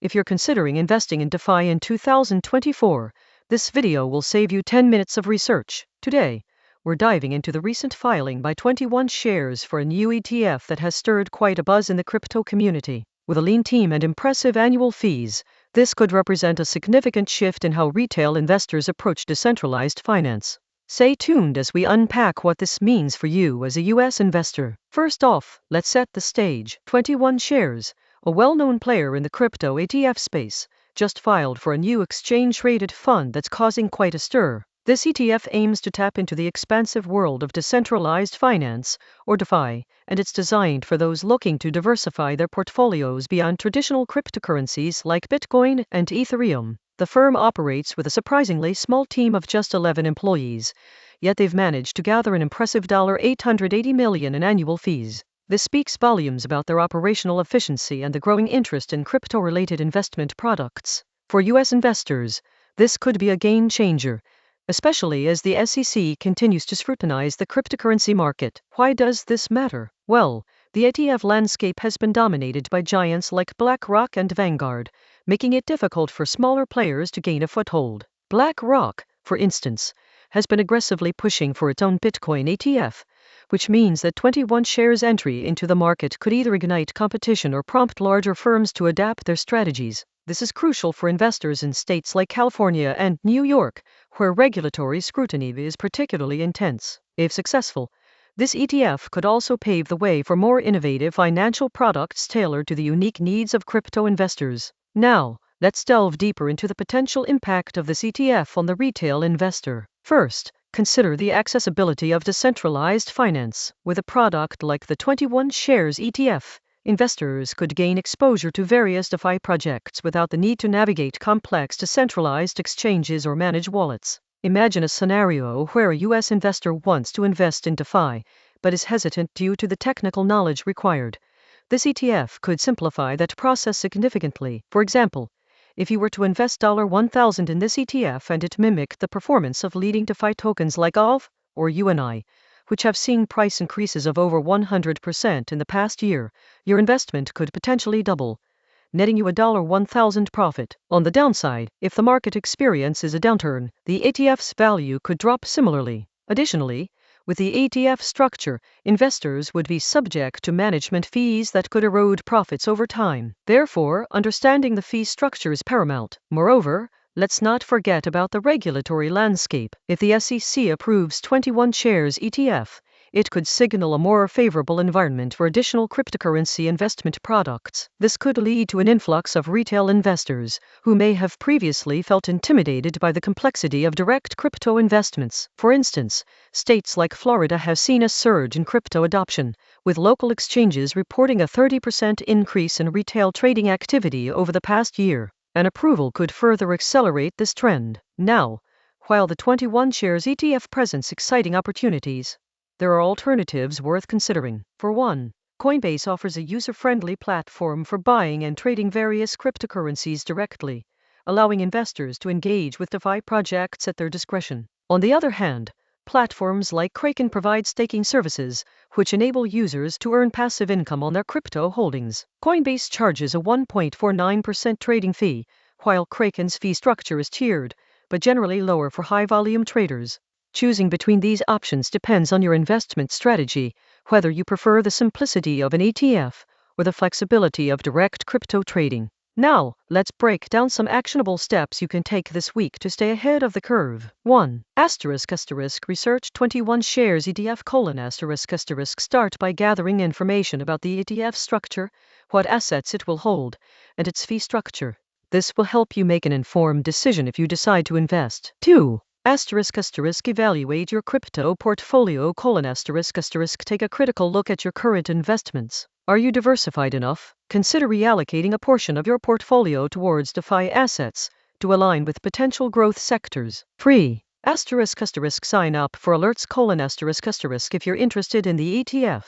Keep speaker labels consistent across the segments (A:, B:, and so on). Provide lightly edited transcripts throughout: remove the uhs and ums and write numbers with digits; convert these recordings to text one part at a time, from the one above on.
A: If you're considering investing in DeFi in 2024, this video will save you 10 minutes of research. Today, we're diving into the recent filing by 21Shares for a new ETF that has stirred quite a buzz in the crypto community. With a lean team and impressive annual fees, this could represent a significant shift in how retail investors approach decentralized finance. Stay tuned as we unpack what this means for you as a US investor. First off, let's set the stage. 21Shares, a well-known player in the crypto ETF space, just filed for a new exchange-traded fund that's causing quite a stir. This ETF aims to tap into the expansive world of decentralized finance, or DeFi, and it's designed for those looking to diversify their portfolios beyond traditional cryptocurrencies like Bitcoin and Ethereum. The firm operates with a surprisingly small team of just 11 employees, yet they've managed to gather an impressive $880 million in annual fees. This speaks volumes about their operational efficiency and the growing interest in crypto-related investment products. For US investors, this could be a game changer, especially as the SEC continues to scrutinize the cryptocurrency market. Why does this matter? Well, the ETF landscape has been dominated by giants like BlackRock and Vanguard, making it difficult for smaller players to gain a foothold. BlackRock, for instance, has been aggressively pushing for its own Bitcoin ETF, which means that 21Shares' entry into the market could either ignite competition or prompt larger firms to adapt their strategies. This is crucial for investors in states like California and New York, where regulatory scrutiny is particularly intense. If successful, this ETF could also pave the way for more innovative financial products tailored to the unique needs of crypto investors. Now, let's delve deeper into the potential impact of this ETF on the retail investor. First, consider the accessibility of decentralized finance. With a product like the 21Shares ETF, investors could gain exposure to various DeFi projects without the need to navigate complex decentralized exchanges or manage wallets. Imagine a scenario where a US investor wants to invest in DeFi, but is hesitant due to the technical knowledge required. This ETF could simplify that process significantly. For example, if you were to invest $1,000 in this ETF and it mimicked the performance of leading DeFi tokens like ALV or UNI, which have seen price increases of over 100% in the past year, your investment could potentially double, netting you a $1,000 profit. On the downside, if the market experiences a downturn, the ETF's value could drop similarly. Additionally, with the ETF structure, investors would be subject to management fees that could erode profits over time. Therefore, understanding the fee structure is paramount. Moreover, let's not forget about the regulatory landscape. If the SEC approves 21Shares ETF, it could signal a more favorable environment for additional cryptocurrency investment products. This could lead to an influx of retail investors who may have previously felt intimidated by the complexity of direct crypto investments. For instance, states like Florida have seen a surge in crypto adoption, with local exchanges reporting a 30% increase in retail trading activity over the past year. An approval could further accelerate this trend. Now, while the 21Shares ETF presents exciting opportunities, there are alternatives worth considering. For one, Coinbase offers a user-friendly platform for buying and trading various cryptocurrencies directly, allowing investors to engage with DeFi projects at their discretion. On the other hand, platforms like Kraken provide staking services, which enable users to earn passive income on their crypto holdings. Coinbase charges a 1.49% trading fee, while Kraken's fee structure is tiered, but generally lower for high-volume traders. Choosing between these options depends on your investment strategy, whether you prefer the simplicity of an ETF or the flexibility of direct crypto trading. Now, let's break down some actionable steps you can take this week to stay ahead of the curve. 1. Research 21Shares ETF : Start by gathering information about the ETF structure, what assets it will hold, and its fee structure. This will help you make an informed decision if you decide to invest. 2. Evaluate your crypto portfolio: Take a critical look at your current investments. Are you diversified enough? Consider reallocating a portion of your portfolio towards DeFi assets to align with potential growth sectors. 3. Sign up for alerts: If you're interested in the ETF,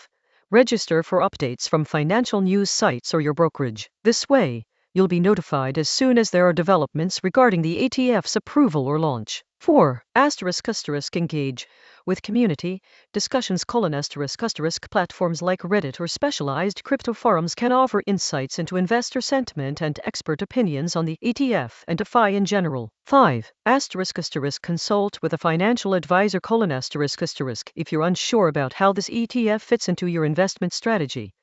A: register for updates from financial news sites or your brokerage. This way, You'll be notified as soon as there are developments regarding the ETF's approval or launch. 4. Engage with community discussions. Platforms like Reddit or specialized crypto forums can offer insights into investor sentiment and expert opinions on the ETF and DeFi in general. 5. Consult with a financial advisor. If you're unsure about how this ETF fits into your investment strategy,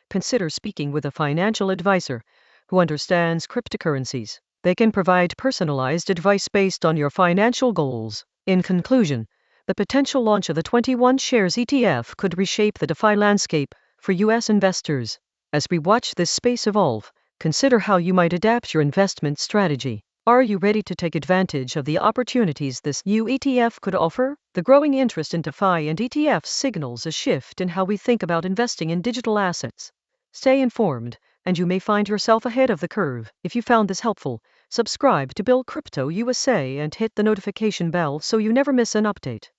A: consider speaking with a financial advisor who understands cryptocurrencies. They can provide personalized advice based on your financial goals. In conclusion, the potential launch of the 21Shares ETF could reshape the DeFi landscape for U.S. investors. As we watch this space evolve, consider how you might adapt your investment strategy. Are you ready to take advantage of the opportunities this new ETF could offer? The growing interest in DeFi and ETFs signals a shift in how we think about investing in digital assets. Stay informed, and you may find yourself ahead of the curve. If you found this helpful, subscribe to Bill Crypto USA and hit the notification bell so you never miss an update.